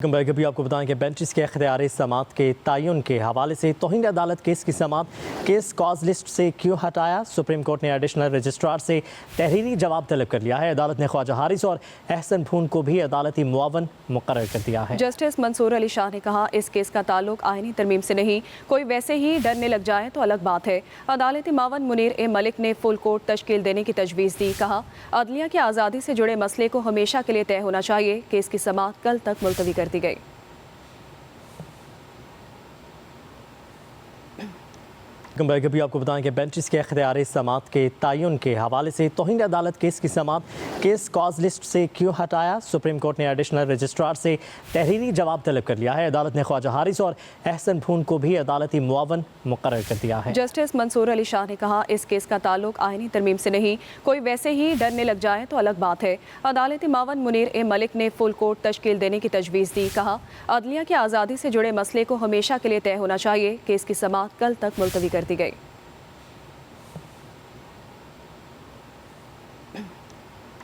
कभी आपको बताएं कि बेंचेस के इख्तियारी समाअत के तयन के हवाले से तौहीन अदालत केस की समाअत केस कॉज लिस्ट से क्यों हटाया। सुप्रीम कोर्ट ने एडिशनल रजिस्ट्रार से तहरीरी जवाब तलब कर लिया है। अदालत ने ख्वाजा हारिस और एहसन भून को भी अदालती मुआवन मुकर्रर कर दिया है। जस्टिस मंसूर अली शाह ने कहा, इस केस का ताल्लुक आईनी तरमीम से नहीं, कोई वैसे ही डरने लग जाए तो अलग बात है। अदालती मावन मुनीर ए मलिक ने फुल कोर्ट तश्कील देने की तजवीज़ दी। कहा, अदलिया की आज़ादी से जुड़े मसले को हमेशा के लिए तय होना चाहिए। केस की समाअत कल तक मुलतवी कर दी गई। कभी आपको बताएं कि बेंचेस के इख्तियारी समाअत के तयन के हवाले से तौहीन अदालत केस की समाअत केस कॉज लिस्ट से क्यों हटाया। सुप्रीम कोर्ट ने एडिशनल रजिस्ट्रार से तहरीरी जवाब तलब कर लिया है। अदालत ने ख्वाजा हारिस और एहसन भून को भी अदालती मुआवन मुकर्रर कर दिया है। जस्टिस मंसूर अली शाह ने कहा, इस केस का ताल्लुक आईनी तरमीम से नहीं, कोई वैसे ही डरने लग जाए तो अलग बात है। अदालती मावन मुनीर ए मलिक ने फुल कोर्ट तश्कील देने की तजवीज़ दी। कहा, अदलिया की आज़ादी से जुड़े मसले को हमेशा के लिए तय होना चाहिए। केस की समाअत कल तक मुलतवी कर दी गई।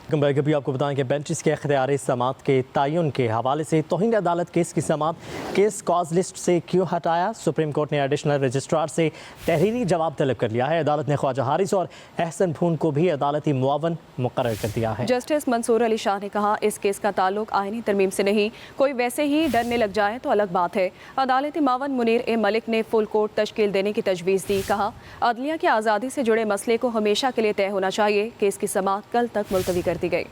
कभी आपको बताएं कि बेंचेस के इख्तियारी समाअत के तयन के हवाले से तौहीन अदालत केस की समाअत केस कॉज लिस्ट से क्यों हटाया। सुप्रीम कोर्ट ने एडिशनल रजिस्ट्रार से तहरीरी जवाब तलब कर लिया है। अदालत ने ख्वाजा हारिस और एहसन भून को भी अदालती मुआवन मुकर्रर कर दिया है। जस्टिस मंसूर अली शाह ने कहा, इस केस का ताल्लुक आईनी तरमीम से नहीं, कोई वैसे ही डरने लग जाए तो अलग बात है। अदालती मावन मुनीर ए मलिक ने फुल कोर्ट तश्कील देने की तजवीज़ दी। कहा, अदलिया की आज़ादी से जुड़े मसले को हमेशा के लिए तय होना चाहिए। केस की समाअत कल तक मुलतवी कर दी गई।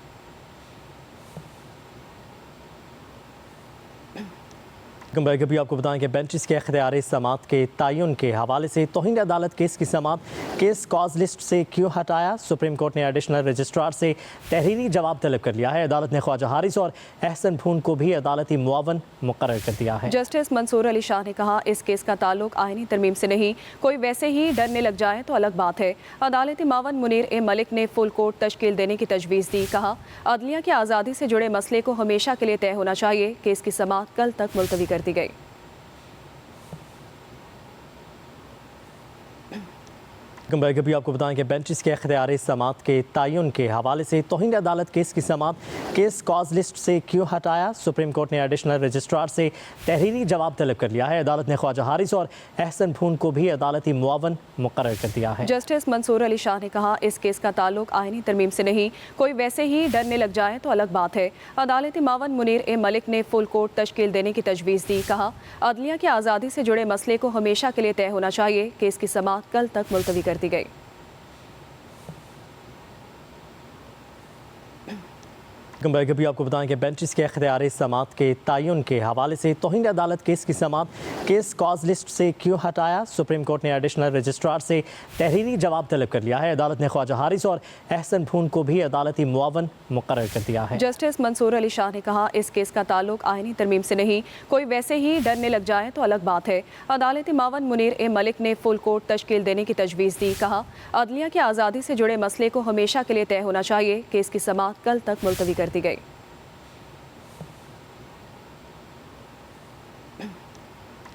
कभी आपको बताएं कि बेंचेस के इख्तियारी समाअत के तयन के हवाले से तौहीन अदालत केस की समाअत केस कॉज लिस्ट से क्यों हटाया। सुप्रीम कोर्ट ने एडिशनल रजिस्ट्रार से तहरीरी जवाब तलब कर लिया है। अदालत ने ख्वाजा हारिस और एहसन भून को भी अदालती मुआवन मुकर्रर कर दिया है। जस्टिस मंसूर अली शाह ने कहा, इस केस का ताल्लुक आईनी तरमीम से नहीं, कोई वैसे ही डरने लग जाए तो अलग बात है। अदालती मावन मुनीर ए मलिक ने फुल कोर्ट तश्कील देने की तजवीज़ दी। कहा, अदलिया की आज़ादी से जुड़े मसले को हमेशा के लिए तय होना चाहिए। केस की समाअत कल तक मुलतवी कर दी गई। कभी आपको बताएं कि बेंचेस के इख्तियारी समाअत के तयन के हवाले से तौहीन अदालत केस की समाअत केस कॉज लिस्ट से क्यों हटाया। सुप्रीम कोर्ट ने एडिशनल रजिस्ट्रार से तहरीरी जवाब तलब कर लिया है। अदालत ने ख्वाजा हारिस और एहसन भून को भी अदालती मुआवन मुकर्रर कर दिया है। जस्टिस मंसूर अली शाह ने कहा, इस केस का ताल्लुक आईनी तरमीम से नहीं, कोई वैसे ही डरने लग जाए तो अलग बात है। अदालती मावन मुनीर ए मलिक ने फुल कोर्ट तश्कील देने की तजवीज़ दी। कहा, अदलिया की आज़ादी से जुड़े मसले को हमेशा के लिए तय होना चाहिए। केस की समाअत कल तक मुलतवी कर दी गई। कभी आपको बताएं कि बेंचेस के इख्तियारी समाअत के तयन के हवाले से तौहीन अदालत केस की समाअत केस कॉज लिस्ट से क्यों हटाया। सुप्रीम कोर्ट ने एडिशनल रजिस्ट्रार से तहरीरी जवाब तलब कर लिया है। अदालत ने ख्वाजा हारिस और एहसन भून को भी अदालती मुआवन मुकर्रर कर दिया है। जस्टिस मंसूर अली शाह ने कहा, इस केस का ताल्लुक आईनी तरमीम से नहीं, कोई वैसे ही डरने लग जाए तो अलग बात है। अदालती मावन मुनीर ए मलिक ने फुल कोर्ट तश्कील देने की तजवीज़ दी। कहा, अदलिया की आज़ादी से जुड़े मसले को हमेशा के लिए तय होना चाहिए। केस की समाअत कल तक मुलतवी कर दी गई।